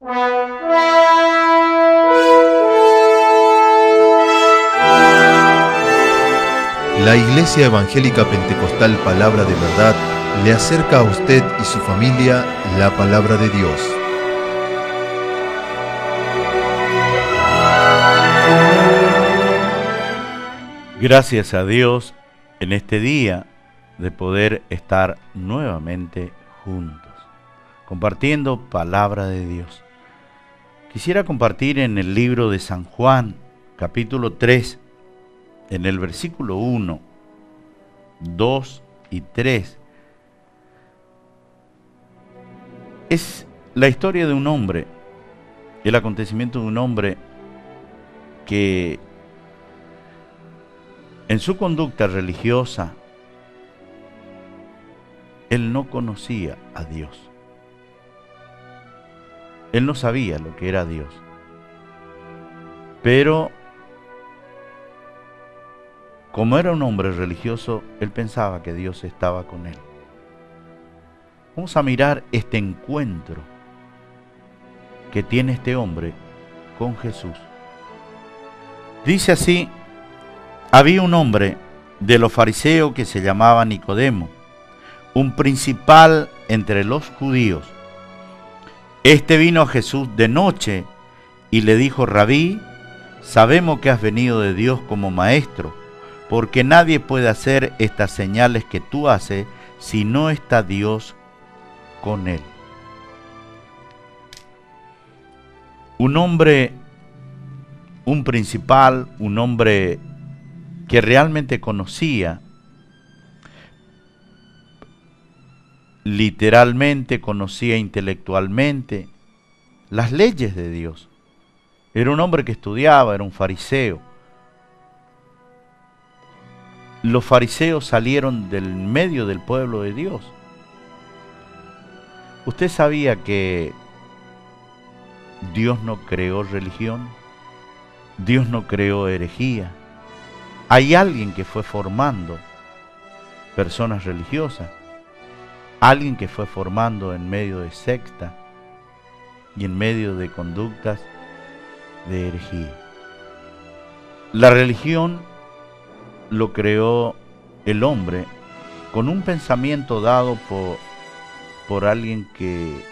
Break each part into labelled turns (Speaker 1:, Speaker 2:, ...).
Speaker 1: La Iglesia Evangélica Pentecostal Palabra de Verdad le acerca a usted y su familia la Palabra de Dios.
Speaker 2: Gracias a Dios en este día de poder estar nuevamente juntos, compartiendo Palabra de Dios. Quisiera compartir en el libro de San Juan, capítulo 3, en el versículo 1, 2 y 3. Es la historia de un hombre, el acontecimiento de un hombre que en su conducta religiosa, él no conocía a Dios. Él no sabía lo que era Dios. Pero como era un hombre religioso, él pensaba que Dios estaba con él. Vamos a mirar este encuentro que tiene este hombre con Jesús. Dice así: había un hombre de los fariseos que se llamaba Nicodemo, un principal entre los judíos. Este vino a Jesús de noche y le dijo: Rabí, sabemos que has venido de Dios como maestro, porque nadie puede hacer estas señales que tú haces si no está Dios con él. Un hombre, un principal, un hombre que realmente conocía, literalmente conocía intelectualmente las leyes de Dios. Era un hombre que estudiaba, era un fariseo. Los fariseos salieron del medio del pueblo de Dios. ¿Usted sabía que Dios no creó religión? Dios no creó herejía. Hay alguien que fue formando personas religiosas, alguien que fue formando en medio de secta y en medio de conductas de herejía. La religión lo creó el hombre con un pensamiento dado por alguien que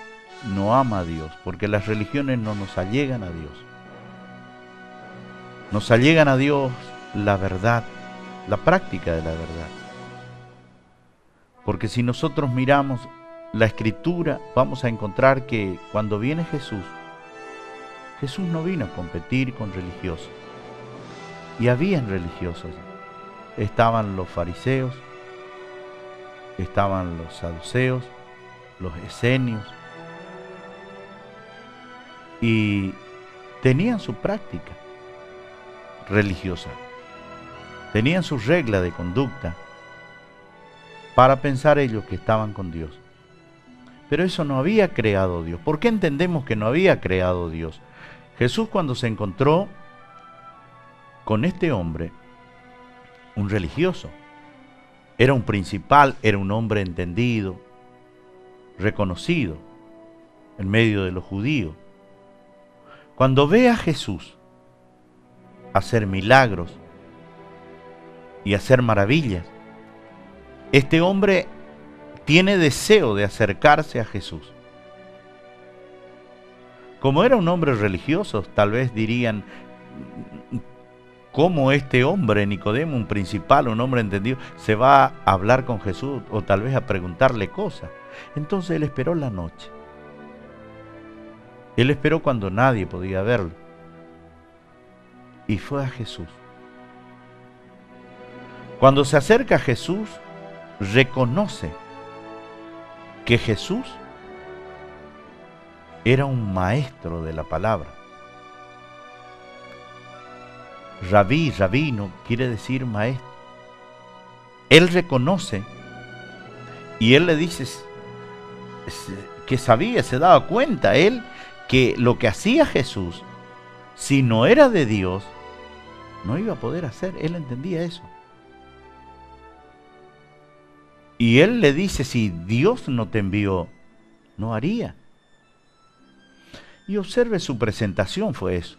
Speaker 2: no ama a Dios, porque las religiones no nos allegan a Dios. Nos allegan a Dios la verdad, la práctica de la verdad. Porque si nosotros miramos la Escritura, vamos a encontrar que cuando viene Jesús, Jesús no vino a competir con religiosos. Y habían religiosos. Estaban los fariseos, estaban los saduceos, los esenios, y tenían su práctica religiosa, tenían su regla de conducta para pensar ellos que estaban con Dios. Pero eso no había creado Dios. ¿Por qué entendemos que no había creado Dios? Jesús, cuando se encontró con este hombre, un religioso, era un principal, era un hombre entendido, reconocido en medio de los judíos. Cuando ve a Jesús hacer milagros y hacer maravillas, este hombre tiene deseo de acercarse a Jesús. Como era un hombre religioso, tal vez dirían: ¿cómo este hombre, Nicodemo, un principal, un hombre entendido, se va a hablar con Jesús o tal vez a preguntarle cosas? Entonces él esperó la noche. Él esperó cuando nadie podía verlo. Y fue a Jesús. Cuando se acerca a Jesús, reconoce que Jesús era un maestro de la palabra. Rabí, rabino, quiere decir maestro. Él reconoce y él le dice que sabía, se daba cuenta él que lo que hacía Jesús, si no era de Dios, no iba a poder hacer. Él entendía eso. Y él le dice: si Dios no te envió, no haría. Y observe su presentación, fue eso.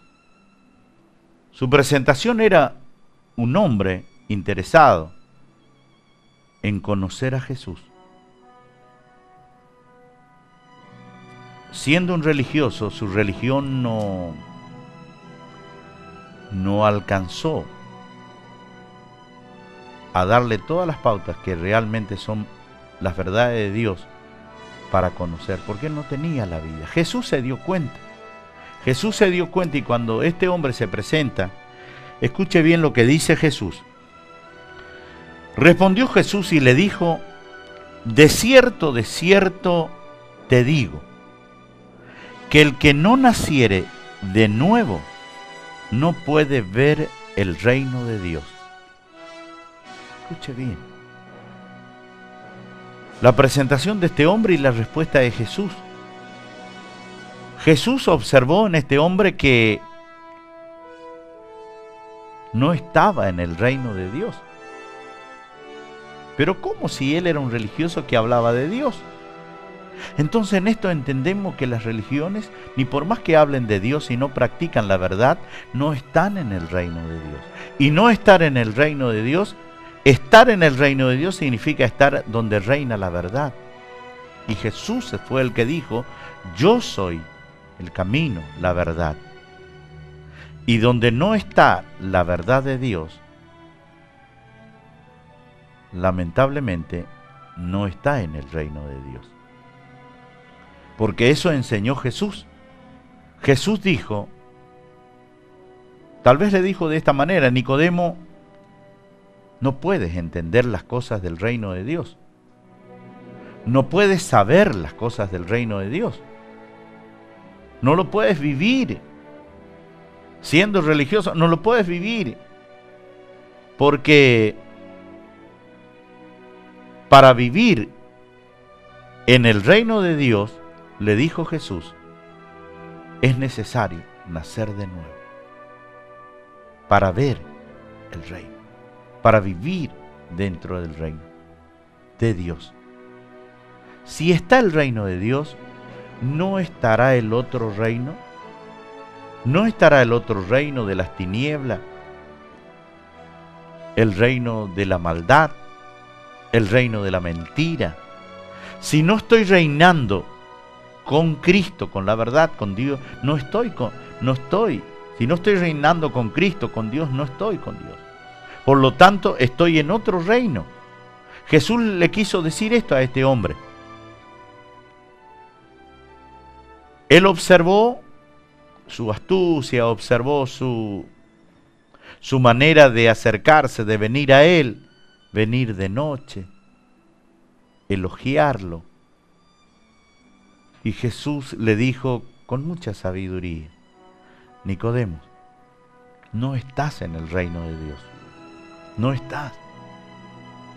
Speaker 2: Su presentación era un hombre interesado en conocer a Jesús. Siendo un religioso, su religión no alcanzó a darle todas las pautas que realmente son las verdades de Dios para conocer, porque él no tenía la vida. Jesús se dio cuenta. Jesús se dio cuenta, y cuando este hombre se presenta, escuche bien lo que dice Jesús. Respondió Jesús y le dijo: de cierto te digo, que el que no naciere de nuevo no puede ver el reino de Dios. Escuche bien. La presentación de este hombre y la respuesta de Jesús. Jesús observó en este hombre que no estaba en el reino de Dios. Pero ¿cómo si él era un religioso que hablaba de Dios? Entonces en esto entendemos que las religiones, ni por más que hablen de Dios y no practican la verdad, no están en el reino de Dios. Y no estar en el reino de Dios, estar en el reino de Dios significa estar donde reina la verdad. Y Jesús fue el que dijo: yo soy el camino, la verdad. Y donde no está la verdad de Dios, lamentablemente no está en el reino de Dios. Porque eso enseñó Jesús. Jesús dijo, tal vez le dijo de esta manera: Nicodemo, no puedes entender las cosas del reino de Dios. No puedes saber las cosas del reino de Dios. No lo puedes vivir. Siendo religioso, no lo puedes vivir. Porque para vivir en el reino de Dios, le dijo Jesús, es necesario nacer de nuevo para ver el reino, para vivir dentro del reino de Dios. Si está el reino de Dios, ¿no estará el otro reino? ¿No estará el otro reino de las tinieblas? El reino de la maldad, el reino de la mentira. Si no estoy reinando con Cristo, con la verdad, con Dios, si no estoy reinando con Cristo, con Dios, no estoy con Dios. Por lo tanto, estoy en otro reino. Jesús le quiso decir esto a este hombre. Él observó su astucia, observó su manera de acercarse, de venir a él, venir de noche, elogiarlo. Y Jesús le dijo con mucha sabiduría: Nicodemo, no estás en el reino de Dios. No estás.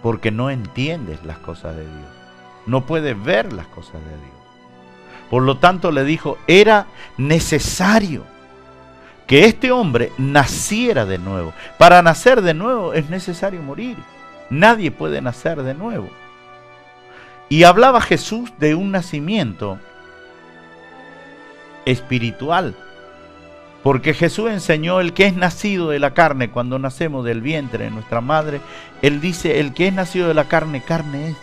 Speaker 2: Porque no entiendes las cosas de Dios. No puedes ver las cosas de Dios. Por lo tanto le dijo, era necesario que este hombre naciera de nuevo. Para nacer de nuevo es necesario morir. Nadie puede nacer de nuevo. Y hablaba Jesús de un nacimiento espiritual. Porque Jesús enseñó: el que es nacido de la carne, cuando nacemos del vientre de nuestra madre, Él dice, el que es nacido de la carne, carne es.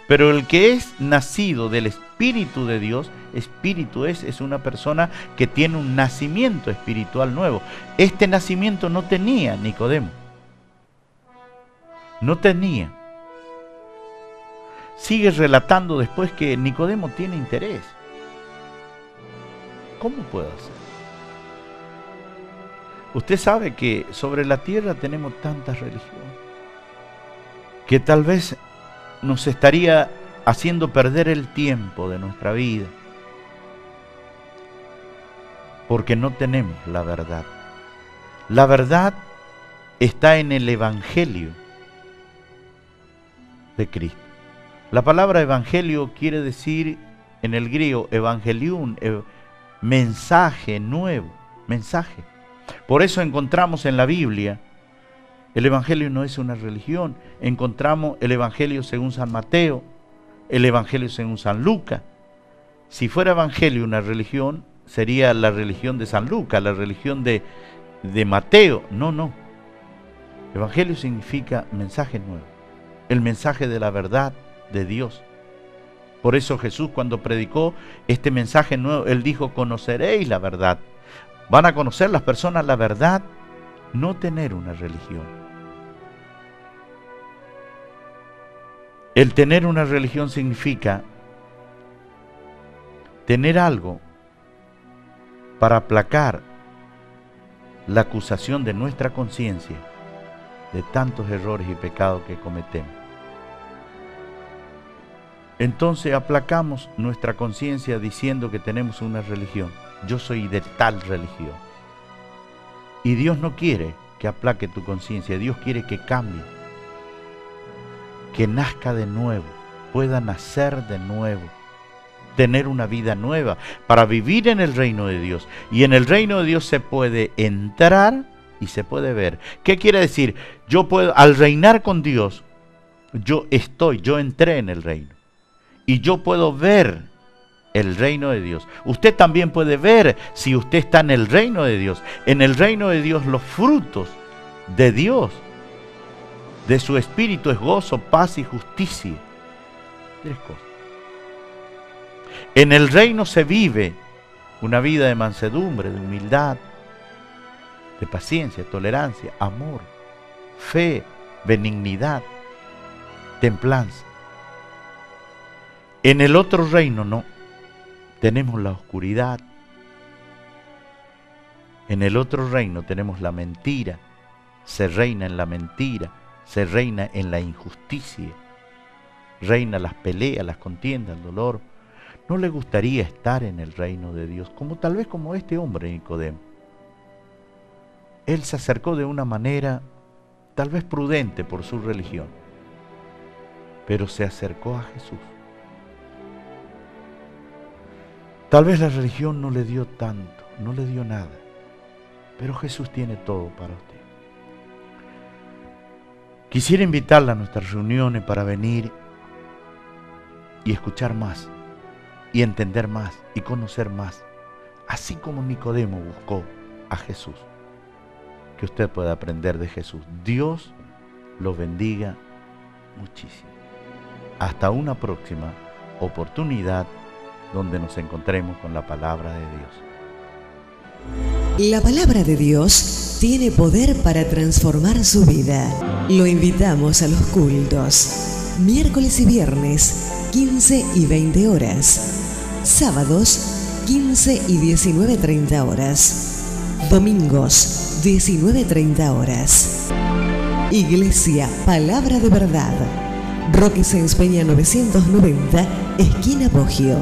Speaker 2: Pero el que es nacido del Espíritu de Dios, espíritu es una persona que tiene un nacimiento espiritual nuevo. Este nacimiento no tenía Nicodemo. No tenía. Sigue relatando después que Nicodemo tiene interés. ¿Cómo puedo hacer? Usted sabe que sobre la tierra tenemos tantas religiones que tal vez nos estaría haciendo perder el tiempo de nuestra vida porque no tenemos la verdad. La verdad está en el Evangelio de Cristo. La palabra evangelio quiere decir en el griego evangelium, mensaje nuevo, mensaje. Por eso encontramos en la Biblia, el evangelio no es una religión, encontramos el evangelio según San Mateo, el evangelio según San Lucas, Si fuera evangelio una religión, sería la religión de San Lucas, la religión de Mateo. No. Evangelio significa mensaje nuevo, el mensaje de la verdad de Dios. Por eso Jesús, cuando predicó este mensaje nuevo, Él dijo: conoceréis la verdad. Van a conocer las personas la verdad, no tener una religión. El tener una religión significa tener algo para aplacar la acusación de nuestra conciencia de tantos errores y pecados que cometemos. Entonces aplacamos nuestra conciencia diciendo que tenemos una religión. Yo soy de tal religión. Y Dios no quiere que aplaque tu conciencia. Dios quiere que cambie, que nazca de nuevo, pueda nacer de nuevo, tener una vida nueva para vivir en el reino de Dios. Y en el reino de Dios se puede entrar y se puede ver. ¿Qué quiere decir? Yo puedo, al reinar con Dios, yo entré en el reino. Y yo puedo ver el reino de Dios. Usted también puede ver si usted está en el reino de Dios. En el reino de Dios los frutos de Dios, de su espíritu, es gozo, paz y justicia. 3 cosas. En el reino se vive una vida de mansedumbre, de humildad, de paciencia, tolerancia, amor, fe, benignidad, templanza. En el otro reino no, tenemos la oscuridad. En el otro reino tenemos la mentira, se reina en la mentira, se reina en la injusticia, reina las peleas, las contiendas, el dolor. ¿No le gustaría estar en el reino de Dios? Como tal vez como este hombre Nicodemo. Él se acercó de una manera tal vez prudente por su religión, pero se acercó a Jesús. Tal vez la religión no le dio tanto, no le dio nada, pero Jesús tiene todo para usted. Quisiera invitarla a nuestras reuniones para venir y escuchar más, y entender más, y conocer más, así como Nicodemo buscó a Jesús. Que usted pueda aprender de Jesús. Dios lo bendiga muchísimo. Hasta una próxima oportunidad donde nos encontremos con la palabra de Dios.
Speaker 3: La palabra de Dios tiene poder para transformar su vida. Lo invitamos a los cultos. Miércoles y viernes, 15 y 20 horas. Sábados, 15 y 19:30 horas. Domingos, 19:30 horas. Iglesia Palabra de Verdad. Roque Sáenz Peña 990, esquina Poggio.